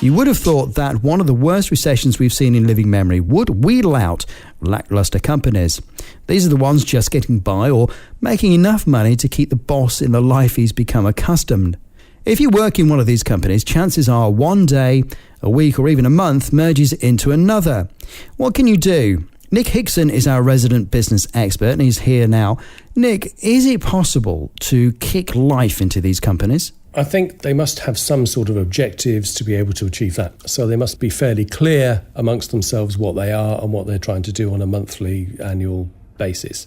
You would have thought that one of the worst recessions we've seen in living memory would wheedle out lackluster companies. These are the ones just getting by or making enough money to keep the boss in the life he's become accustomed. If you work in one of these companies, chances are one day, a week or even a month merges into another. What can you do? Nick Hixson is our resident business expert and he's here now. Nick, is it possible to kick life into these companies? I think they must have some sort of objectives to be able to achieve that. So they must be fairly clear amongst themselves what they are and what they're trying to do on a monthly, annual basis.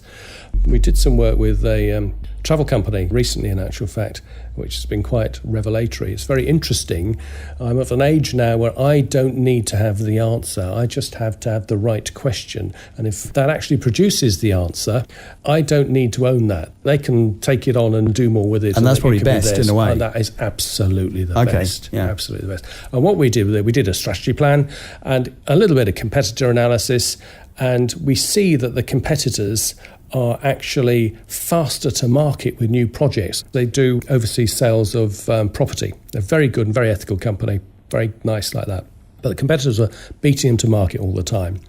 We did some work with a travel company recently, in actual fact, which has been quite revelatory. It's very interesting. I'm at an age now where I don't need to have the answer. I just have to have the right question. And if that actually produces the answer, I don't need to own that. They can take it on and do more with it. And that's probably best in a way. And that is absolutely the best. Yeah. Absolutely the best. And what we did with it, we did a strategy plan and a little bit of competitor analysis. And we see that the competitors are actually faster to market with new projects. They do overseas sales of property. They're very good and very ethical company, very nice like that. But the competitors are beating them to market all the time.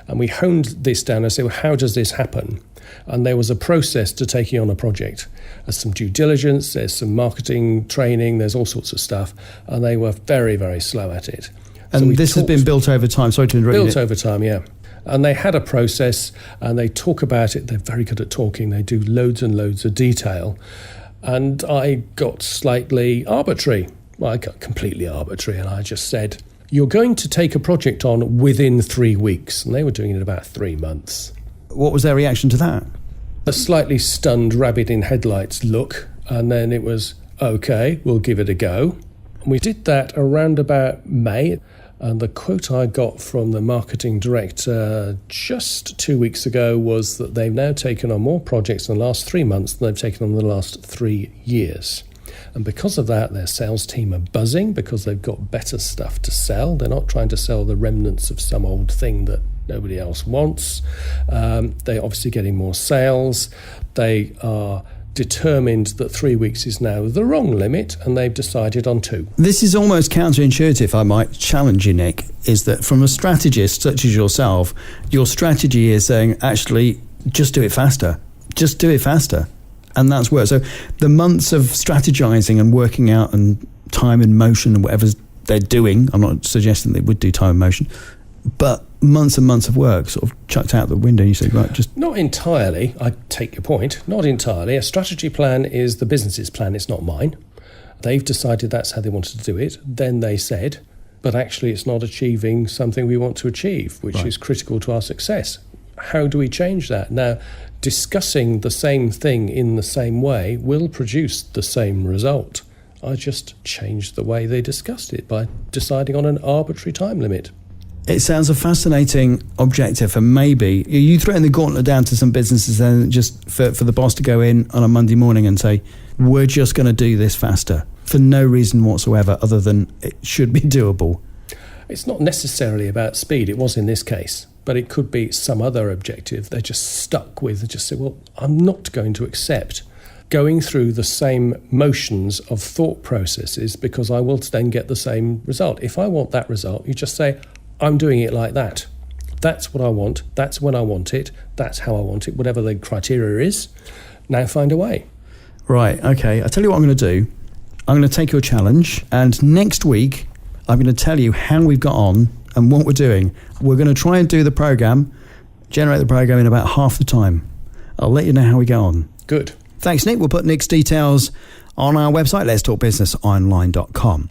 And we honed this down and said, well, how does this happen? And there was a process to taking on a project. There's some due diligence, there's some marketing training, there's all sorts of stuff. And they were very, very slow at it. And this has been built over time. Sorry to interrupt you. Built over time, yeah. And they had a process and they talk about it. They're very good at talking. They do loads and loads of detail. And I got slightly arbitrary. Well, I got completely arbitrary. And I just said, you're going to take a project on within 3 weeks. And they were doing it in about 3 months. What was their reaction to that? A slightly stunned rabbit in headlights look. And then it was, okay, we'll give it a go. And we did that around about May. And the quote I got from the marketing director just 2 weeks ago was that they've now taken on more projects in the last 3 months than they've taken on in the last 3 years. And because of that, their sales team are buzzing because they've got better stuff to sell. They're not trying to sell the remnants of some old thing that nobody else wants. They're obviously getting more sales. They are determined that 3 weeks is now the wrong limit and they've decided on 2. This is almost counterintuitive, I might challenge you, Nick, is that from a strategist such as yourself, your strategy is saying, actually, just do it faster. Just do it faster. And that's work. So the months of strategizing and working out and time and motion and whatever they're doing, I'm not suggesting they would do time and motion, but months and months of work sort of chucked out the window and you say, right, just... Not entirely. I take your point. Not entirely. A strategy plan is the business's plan. It's not mine. They've decided that's how they wanted to do it. Then they said, but actually it's not achieving something we want to achieve, which is critical to our success. How do we change that? Now, discussing the same thing in the same way will produce the same result. I just changed the way they discussed it by deciding on an arbitrary time limit. It sounds a fascinating objective, and maybe you throw in the gauntlet down to some businesses then just for the boss to go in on a Monday morning and say, we're just going to do this faster for no reason whatsoever other than it should be doable. It's not necessarily about speed. It was in this case, but it could be some other objective they're just stuck with and just say, well, I'm not going to accept going through the same motions of thought processes because I will then get the same result. If I want that result, you just say, I'm doing it like that. That's what I want. That's when I want it. That's how I want it, whatever the criteria is. Now find a way. Right, okay. I'll tell you what I'm going to do. I'm going to take your challenge, and next week I'm going to tell you how we've got on and what we're doing. We're going to try and do the program, generate the program in about half the time. I'll let you know how we go on. Good. Thanks, Nick. We'll put Nick's details on our website, letstalkbusinessonline.com.